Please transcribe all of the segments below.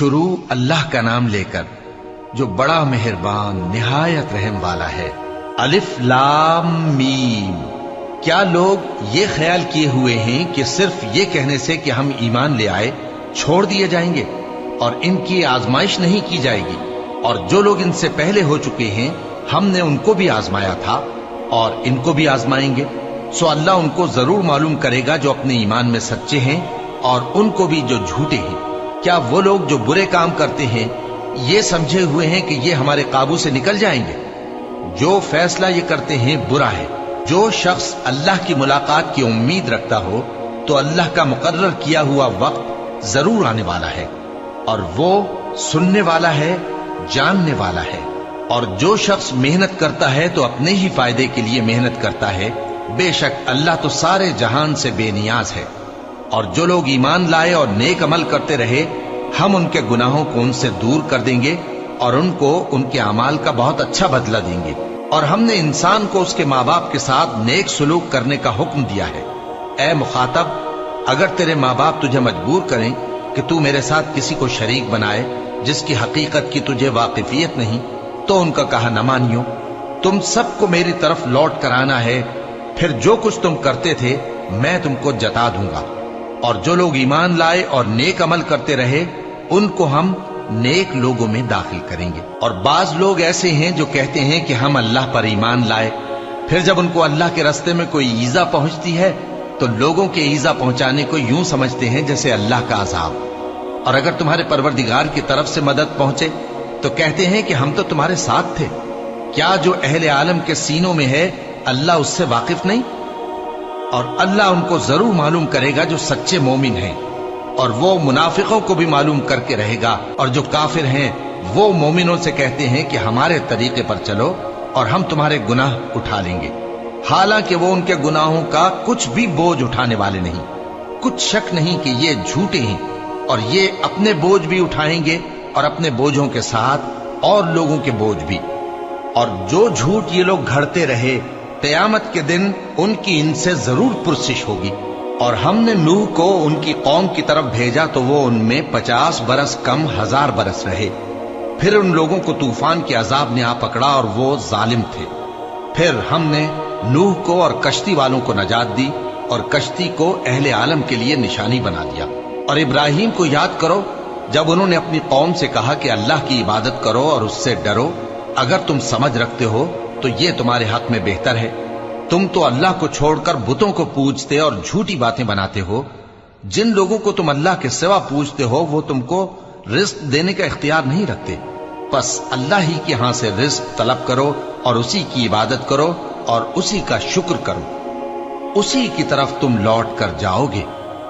شروع اللہ کا نام لے کر جو بڑا مہربان نہایت رحم والا ہے۔ الف لام میم۔ کیا لوگ یہ خیال کیے ہوئے ہیں کہ صرف یہ کہنے سے کہ ہم ایمان لے آئے چھوڑ دیے جائیں گے اور ان کی آزمائش نہیں کی جائے گی؟ اور جو لوگ ان سے پہلے ہو چکے ہیں ہم نے ان کو بھی آزمایا تھا اور ان کو بھی آزمائیں گے، سو اللہ ان کو ضرور معلوم کرے گا جو اپنے ایمان میں سچے ہیں اور ان کو بھی جو جھوٹے ہیں۔ کیا وہ لوگ جو برے کام کرتے ہیں یہ سمجھے ہوئے ہیں کہ یہ ہمارے قابو سے نکل جائیں گے؟ جو فیصلہ یہ کرتے ہیں برا ہے۔ جو شخص اللہ کی ملاقات کی امید رکھتا ہو تو اللہ کا مقرر کیا ہوا وقت ضرور آنے والا ہے، اور وہ سننے والا ہے، جاننے والا ہے۔ اور جو شخص محنت کرتا ہے تو اپنے ہی فائدے کے لیے محنت کرتا ہے، بے شک اللہ تو سارے جہان سے بے نیاز ہے۔ اور جو لوگ ایمان لائے اور نیک عمل کرتے رہے ہم ان کے گناہوں کو ان سے دور کر دیں گے اور ان کو ان کے اعمال کا بہت اچھا بدلہ دیں گے۔ اور ہم نے انسان کو اس کے ماں باپ کے ساتھ نیک سلوک کرنے کا حکم دیا ہے۔ اے مخاطب، اگر تیرے ماں باپ تجھے مجبور کریں کہ تو میرے ساتھ کسی کو شریک بنائے جس کی حقیقت کی تجھے واقفیت نہیں تو ان کا کہا نہ مانیو۔ تم سب کو میری طرف لوٹ کر آنا ہے، پھر جو کچھ تم کرتے تھے میں تم کو جتا دوں گا۔ اور جو لوگ ایمان لائے اور نیک عمل کرتے رہے ان کو ہم نیک لوگوں میں داخل کریں گے۔ اور بعض لوگ ایسے ہیں جو کہتے ہیں کہ ہم اللہ پر ایمان لائے، پھر جب ان کو اللہ کے راستے میں کوئی ایذا پہنچتی ہے تو لوگوں کے ایذا پہنچانے کو یوں سمجھتے ہیں جیسے اللہ کا عذاب۔ اور اگر تمہارے پروردگار کی طرف سے مدد پہنچے تو کہتے ہیں کہ ہم تو تمہارے ساتھ تھے۔ کیا جو اہل عالم کے سینوں میں ہے اللہ اس سے واقف نہیں؟ اور اللہ ان کو ضرور معلوم کرے گا جو سچے مومن ہیں، اور وہ منافقوں کو بھی معلوم کر کے رہے گا۔ اور جو کافر ہیں وہ مومنوں سے کہتے ہیں کہ ہمارے طریقے پر چلو اور ہم تمہارے گناہ اٹھا لیں گے، حالانکہ وہ ان کے گناہوں کا کچھ بھی بوجھ اٹھانے والے نہیں۔ کچھ شک نہیں کہ یہ جھوٹے ہیں، اور یہ اپنے بوجھ بھی اٹھائیں گے اور اپنے بوجھوں کے ساتھ اور لوگوں کے بوجھ بھی۔ اور جو جھوٹ یہ لوگ گھڑتے رہے قیامت کے دن ان کی ان سے ضرور پرسش ہوگی۔ اور ہم نے نوح کو ان کی قوم کی طرف بھیجا تو وہ ان میں 50 برس کم 1000 برس رہے۔ پھر ان لوگوں کو طوفان کے عذاب نے آ پکڑا اور وہ ظالم تھے۔ پھر ہم نے نوح کو اور کشتی والوں کو نجات دی اور کشتی کو اہل عالم کے لیے نشانی بنا دیا۔ اور ابراہیم کو یاد کرو جب انہوں نے اپنی قوم سے کہا کہ اللہ کی عبادت کرو اور اس سے ڈرو، اگر تم سمجھ رکھتے ہو تو یہ تمہارے حق میں بہتر ہے۔ تم تو اللہ کو چھوڑ کر بتوں کو پوجتے اور جھوٹی باتیں بناتے ہو۔ جن لوگوں کو تم اللہ کے سوا پوجتے ہو وہ تم کو رزق دینے کا اختیار نہیں رکھتے، پس اللہ ہی کے ہاں سے رزق طلب کرو اور اسی کی عبادت کرو اور اسی کا شکر کرو، اسی کی طرف تم لوٹ کر جاؤ گے۔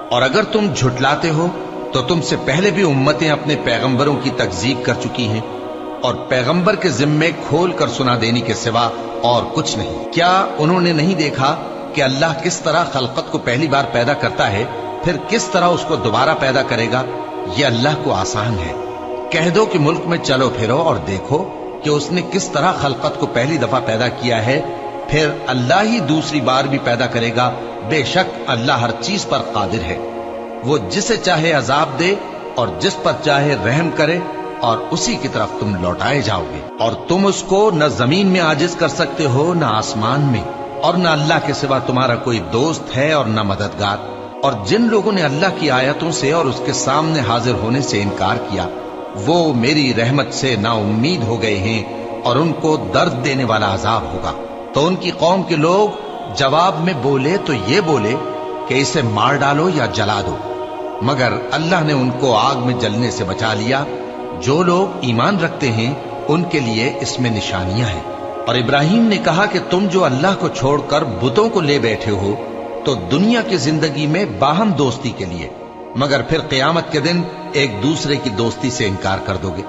اور اگر تم جھٹلاتے ہو تو تم سے پہلے بھی امتیں اپنے پیغمبروں کی تکذیب کر چکی ہیں، اور پیغمبر کے ذمے کھول کر سنا دینے کے سوا اور کچھ نہیں۔ کیا انہوں نے نہیں دیکھا کہ اللہ کس طرح خلقت کو پہلی بار پیدا کرتا ہے پھر کس طرح اس کو دوبارہ پیدا کرے گا؟ یہ اللہ کو آسان ہے۔ کہہ دو کہ ملک میں چلو پھرو اور دیکھو کہ اس نے کس طرح خلقت کو پہلی دفعہ پیدا کیا ہے، پھر اللہ ہی دوسری بار بھی پیدا کرے گا۔ بے شک اللہ ہر چیز پر قادر ہے۔ وہ جسے چاہے عذاب دے اور جس پر چاہے رحم کرے، اور اسی کی طرف تم لوٹائے جاؤ گے۔ اور تم اس کو نہ زمین میں عاجز کر سکتے ہو نہ آسمان میں، اور نہ اللہ کے سوا تمہارا کوئی دوست ہے اور نہ مددگار۔ اور جن لوگوں نے اللہ کی آیتوں سے اور اس کے سامنے حاضر ہونے سے انکار کیا وہ میری رحمت سے نا امید ہو گئے ہیں اور ان کو درد دینے والا عذاب ہوگا۔ تو ان کی قوم کے لوگ جواب میں بولے تو یہ بولے کہ اسے مار ڈالو یا جلا دو، مگر اللہ نے ان کو آگ میں جلنے سے بچا لیا۔ جو لوگ ایمان رکھتے ہیں ان کے لیے اس میں نشانیاں ہیں۔ اور ابراہیم نے کہا کہ تم جو اللہ کو چھوڑ کر بتوں کو لے بیٹھے ہو تو دنیا کی زندگی میں باہم دوستی کے لیے، مگر پھر قیامت کے دن ایک دوسرے کی دوستی سے انکار کر دو گے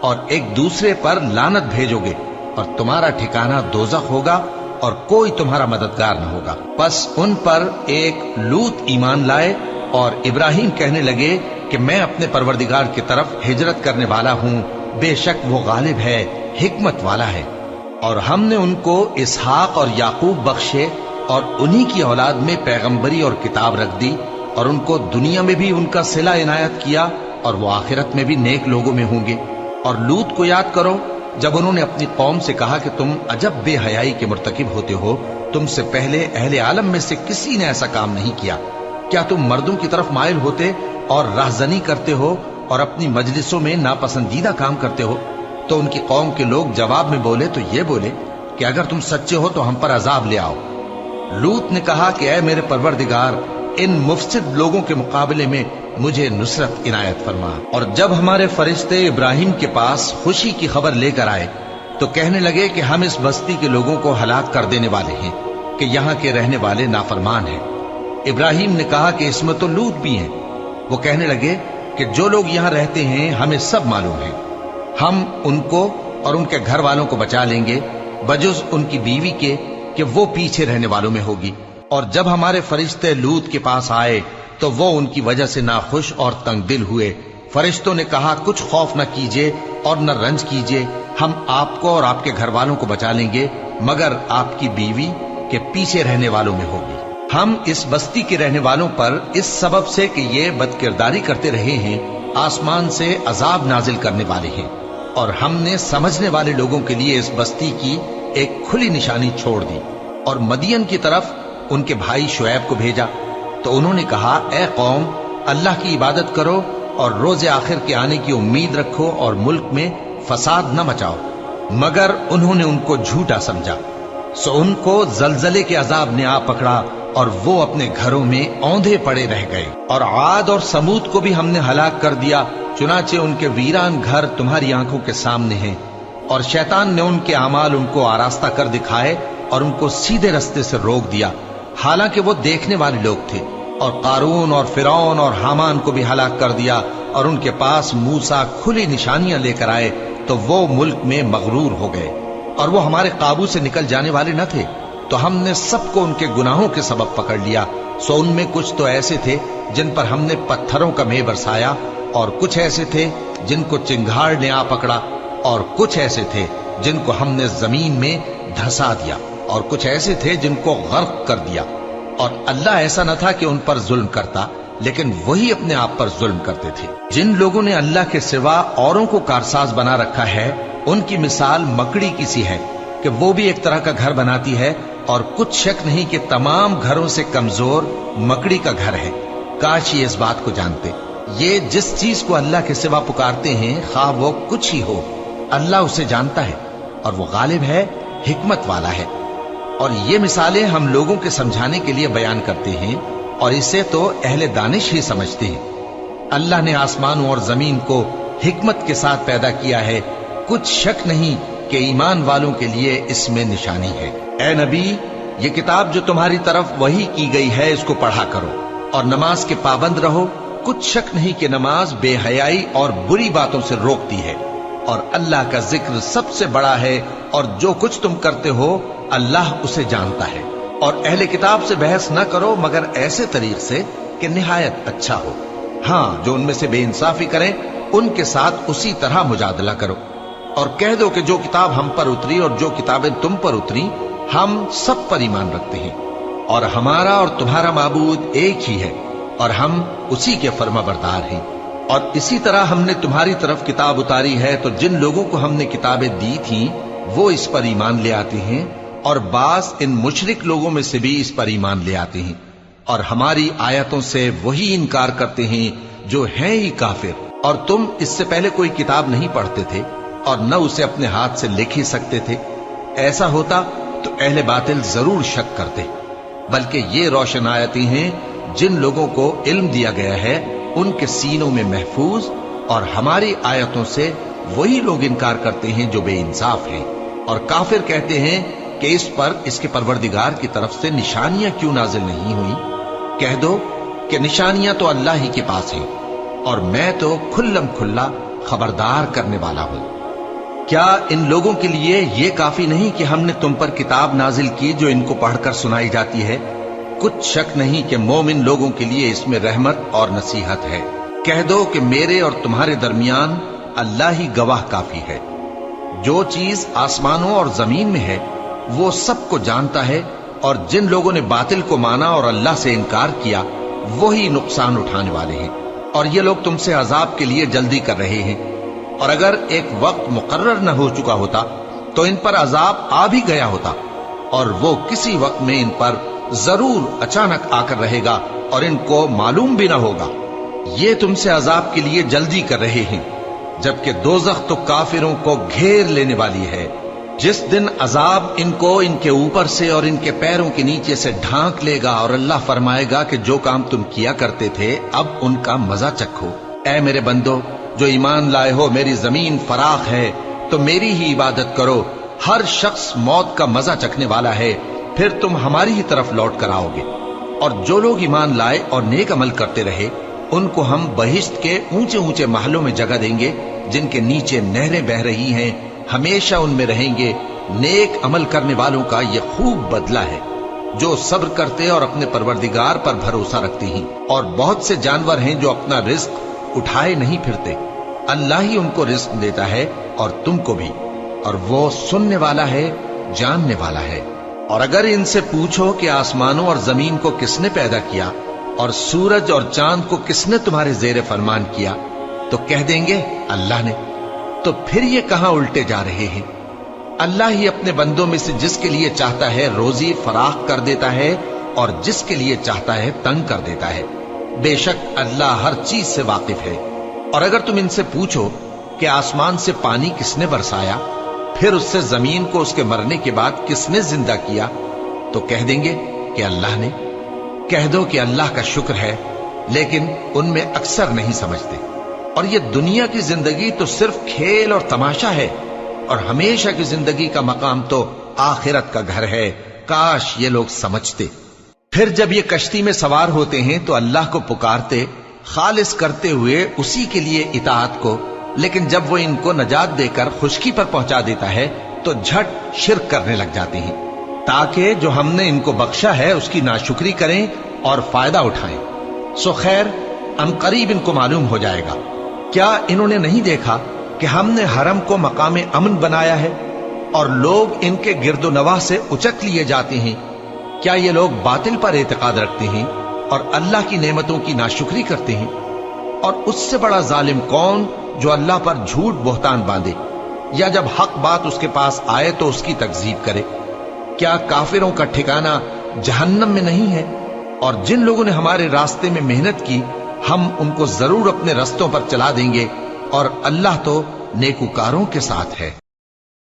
اور ایک دوسرے پر لعنت بھیجو گے، اور تمہارا ٹھکانہ دوزخ ہوگا اور کوئی تمہارا مددگار نہ ہوگا۔ پس ان پر ایک لوط ایمان لائے اور ابراہیم کہنے لگے کہ میں اپنے پروردگار کی طرف ہجرت کرنے والا ہوں، بے شک وہ غالب ہے، حکمت والا ہے۔ اور ہم نے ان کو اسحاق اور یعقوب بخشے اور انہی کی اولاد میں پیغمبری اور کتاب رکھ دی، اور ان کو دنیا میں بھی ان کا صلہ عنایت کیا اور وہ آخرت میں بھی نیک لوگوں میں ہوں گے۔ اور لوط کو یاد کرو جب انہوں نے اپنی قوم سے کہا کہ تم عجب بے حیائی کے مرتکب ہوتے ہو، تم سے پہلے اہل عالم میں سے کسی نے ایسا کام نہیں کیا۔ کیا تم مردوں کی طرف مائل ہوتے اور راہزنی کرتے ہو اور اپنی مجلسوں میں ناپسندیدہ کام کرتے ہو؟ تو ان کی قوم کے لوگ جواب میں بولے تو یہ بولے کہ اگر تم سچے ہو تو ہم پر عذاب لے آؤ۔ لوط نے کہا کہ اے میرے پروردگار، ان مفسد لوگوں کے مقابلے میں مجھے نصرت عنایت فرما۔ اور جب ہمارے فرشتے ابراہیم کے پاس خوشی کی خبر لے کر آئے تو کہنے لگے کہ ہم اس بستی کے لوگوں کو ہلاک کر دینے والے ہیں کہ یہاں کے رہنے والے نافرمان ہیں۔ ابراہیم نے کہا کہ اس میں تو لوط بھی ہیں۔ وہ کہنے لگے کہ جو لوگ یہاں رہتے ہیں ہمیں سب معلوم ہے، ہم ان کو اور ان کے گھر والوں کو بچا لیں گے بجز ان کی بیوی کے کہ وہ پیچھے رہنے والوں میں ہوگی۔ اور جب ہمارے فرشتے لوط کے پاس آئے تو وہ ان کی وجہ سے ناخوش اور تنگ دل ہوئے۔ فرشتوں نے کہا کچھ خوف نہ کیجیے اور نہ رنج کیجیے، ہم آپ کو اور آپ کے گھر والوں کو بچا لیں گے مگر آپ کی بیوی کے پیچھے رہنے والوں میں ہوگی۔ ہم اس بستی کے رہنے والوں پر اس سبب سے کہ یہ بدکرداری کرتے رہے ہیں آسمان سے عذاب نازل کرنے والے ہیں، اور ہم نے سمجھنے والے لوگوں کے لیے اس بستی کی ایک کھلی نشانی چھوڑ دی۔ اور مدین کی طرف ان کے بھائی شعیب کو بھیجا تو انہوں نے کہا اے قوم، اللہ کی عبادت کرو اور روز آخر کے آنے کی امید رکھو اور ملک میں فساد نہ مچاؤ، مگر انہوں نے ان کو جھوٹا سمجھا، سو ان کو زلزلے کے عذاب نے آ پکڑا اور وہ اپنے گھروں میں اوندھے پڑے رہ گئے۔ اور عاد اور سمود کو بھی ہم نے ہلاک کر دیا، چنانچہ ان کے ویران گھر تمہاری آنکھوں کے سامنے ہیں، اور شیطان نے ان کے اعمال ان کو آراستہ کر دکھائے اور ان کو سیدھے رستے سے روک دیا، حالانکہ وہ دیکھنے والے لوگ تھے۔ اور قارون اور فرعون اور حامان کو بھی ہلاک کر دیا، اور ان کے پاس موسیٰ کھلی نشانیاں لے کر آئے تو وہ ملک میں مغرور ہو گئے، اور وہ ہمارے قابو سے نکل جانے والے نہ تھے، تو ہم نے سب کو ان کے گناہوں کے سبب پکڑ لیا۔ سو ان میں کچھ تو ایسے تھے جن پر ہم نے پتھروں کا مے برسایا، اور کچھ ایسے تھے جن کو چنگھاڑ نے آ پکڑا، اور کچھ ایسے تھے جن کو ہم نے زمین میں دھسا دیا، اور کچھ ایسے تھے جن کو غرق کر دیا۔ اور اللہ ایسا نہ تھا کہ ان پر ظلم کرتا، لیکن وہی اپنے آپ پر ظلم کرتے تھے۔ جن لوگوں نے اللہ کے سوا اوروں کو کارساز بنا رکھا ہے، ان کی مثال مکڑی کی سی ہے کہ وہ بھی ایک طرح کا گھر بناتی ہے، اور کچھ شک نہیں کہ تمام گھروں سے کمزور مکڑی کا گھر ہے۔ کاش یہ اس بات کو جانتے۔ یہ جس چیز کو اللہ کے سوا پکارتے ہیں خواہ وہ کچھ ہی ہو، اللہ اسے جانتا ہے اور وہ غالب ہے، حکمت والا ہے۔ اور یہ مثالیں ہم لوگوں کے سمجھانے کے لیے بیان کرتے ہیں، اور اسے تو اہل دانش ہی سمجھتے ہیں۔ اللہ نے آسمانوں اور زمین کو حکمت کے ساتھ پیدا کیا ہے، کچھ شک نہیں کہ ایمان والوں کے لیے اس میں نشانی ہے۔ اے نبی، یہ کتاب جو تمہاری طرف وحی کی گئی ہے اس کو پڑھا کرو، اور نماز کے پابند رہو۔ کچھ شک نہیں کہ نماز بے حیائی اور بری باتوں سے روکتی ہے، اور اللہ کا ذکر سب سے بڑا ہے، اور جو کچھ تم کرتے ہو اللہ اسے جانتا ہے۔ اور اہل کتاب سے بحث نہ کرو مگر ایسے طریق سے کہ نہایت اچھا ہو۔ ہاں، جو ان میں سے بے انصافی کریں ان کے ساتھ اسی طرح مجادلہ کرو، اور کہہ دو کہ جو کتاب ہم پر اتری اور جو کتابیں تم پر اتری ہم سب پر ایمان رکھتے ہیں، اور ہمارا اور تمہارا معبود ایک ہی ہے، اور ہم اسی کے فرما بردار ہیں۔ اور اسی طرح ہم نے تمہاری طرف کتاب اتاری ہے تو جن لوگوں کو ہم نے کتابیں دی تھیں وہ اس پر ایمان لے آتے ہیں، اور بعض ان مشرک لوگوں میں سے بھی اس پر ایمان لے آتے ہیں، اور ہماری آیتوں سے وہی انکار کرتے ہیں جو ہیں ہی کافر۔ اور تم اس سے پہلے کوئی کتاب نہیں پڑھتے تھے اور نہ اسے اپنے ہاتھ سے لکھ ہی سکتے تھے، ایسا ہوتا تو اہل باطل ضرور شک کرتے، بلکہ یہ روشن آیتیں ہیں جن لوگوں کو علم دیا گیا ہے ان کے سینوں میں محفوظ، اور ہماری آیتوں سے وہی لوگ انکار کرتے ہیں جو بے انصاف ہیں۔ اور کافر کہتے ہیں کہ اس پر اس کے پروردگار کی طرف سے نشانیاں کیوں نازل نہیں ہوئی؟ کہہ دو کہ نشانیاں تو اللہ ہی کے پاس ہیں، اور میں تو کھلم کھلا خبردار کرنے والا ہوں۔ کیا ان لوگوں کے لیے یہ کافی نہیں کہ ہم نے تم پر کتاب نازل کی جو ان کو پڑھ کر سنائی جاتی ہے؟ کچھ شک نہیں کہ مومن لوگوں کے لیے اس میں رحمت اور نصیحت ہے۔ کہہ دو کہ میرے اور تمہارے درمیان اللہ ہی گواہ کافی ہے۔ جو چیز آسمانوں اور زمین میں ہے وہ سب کو جانتا ہے، اور جن لوگوں نے باطل کو مانا اور اللہ سے انکار کیا وہی نقصان اٹھانے والے ہیں۔ اور یہ لوگ تم سے عذاب کے لیے جلدی کر رہے ہیں، اور اگر ایک وقت مقرر نہ ہو چکا ہوتا تو ان پر عذاب آ بھی گیا ہوتا، اور وہ کسی وقت میں ان پر ضرور اچانک آ کر رہے گا اور ان کو معلوم بھی نہ ہوگا۔ یہ تم سے عذاب کے لیے جلدی کر رہے ہیں، جبکہ دوزخ تو کافروں کو گھیر لینے والی ہے۔ جس دن عذاب ان کو ان کے اوپر سے اور ان کے پیروں کے نیچے سے ڈھانک لے گا، اور اللہ فرمائے گا کہ جو کام تم کیا کرتے تھے اب ان کا مزہ چکھو۔ اے میرے بندو جو ایمان لائے ہو، میری زمین فراخ ہے تو میری ہی عبادت کرو۔ ہر شخص موت کا مزہ چکھنے والا ہے، پھر تم ہماری ہی طرف لوٹ کر آؤ گے۔ اور جو لوگ ایمان لائے اور نیک عمل کرتے رہے، ان کو ہم بہشت کے اونچے اونچے محلوں میں جگہ دیں گے، جن کے نیچے نہریں بہ رہی ہیں، ہمیشہ ان میں رہیں گے۔ نیک عمل کرنے والوں کا یہ خوب بدلہ ہے، جو صبر کرتے اور اپنے پروردگار پر بھروسہ رکھتے ہیں۔ اور بہت سے جانور ہیں جو اپنا رزق اٹھائے نہیں پھرتے، اللہ ہی ان کو رزق دیتا ہے اور تم کو بھی، اور وہ سننے والا ہے، جاننے والا ہے۔ اور اگر ان سے پوچھو کہ آسمانوں اور زمین کو کس نے پیدا کیا اور سورج اور چاند کو کس نے تمہارے زیر فرمان کیا، تو کہہ دیں گے اللہ نے۔ تو پھر یہ کہاں الٹے جا رہے ہیں؟ اللہ ہی اپنے بندوں میں سے جس کے لیے چاہتا ہے روزی فراخ کر دیتا ہے، اور جس کے لیے چاہتا ہے تنگ کر دیتا ہے۔ بے شک اللہ ہر چیز سے واقف ہے۔ اور اگر تم ان سے پوچھو کہ آسمان سے پانی کس نے برسایا، پھر اس سے زمین کو اس کے مرنے کے بعد کس نے زندہ کیا، تو کہہ دیں گے کہ اللہ نے۔ کہہ دو کہ اللہ کا شکر ہے، لیکن ان میں اکثر نہیں سمجھتے۔ اور یہ دنیا کی زندگی تو صرف کھیل اور تماشا ہے، اور ہمیشہ کی زندگی کا مقام تو آخرت کا گھر ہے۔ کاش یہ لوگ سمجھتے۔ پھر جب یہ کشتی میں سوار ہوتے ہیں تو اللہ کو پکارتے، خالص کرتے ہوئے اسی کے لیے اطاعت کو، لیکن جب وہ ان کو نجات دے کر خشکی پر پہنچا دیتا ہے تو جھٹ شرک کرنے لگ جاتے ہیں، تاکہ جو ہم نے ان کو بخشا ہے اس کی ناشکری کریں اور فائدہ اٹھائیں۔ سو خیر عنقریب ان کو معلوم ہو جائے گا۔ کیا انہوں نے نہیں دیکھا کہ ہم نے حرم کو مقام امن بنایا ہے اور لوگ ان کے گرد و نواح سے اچک لیے جاتے ہیں؟ کیا یہ لوگ باطل پر اعتقاد رکھتے ہیں اور اللہ کی نعمتوں کی ناشکری کرتے ہیں؟ اور اس سے بڑا ظالم کون جو اللہ پر جھوٹ بہتان باندھے، یا جب حق بات اس کے پاس آئے تو اس کی تکذیب کرے؟ کیا کافروں کا ٹھکانہ جہنم میں نہیں ہے؟ اور جن لوگوں نے ہمارے راستے میں محنت کی، ہم ان کو ضرور اپنے رستوں پر چلا دیں گے، اور اللہ تو نیکوکاروں کے ساتھ ہے۔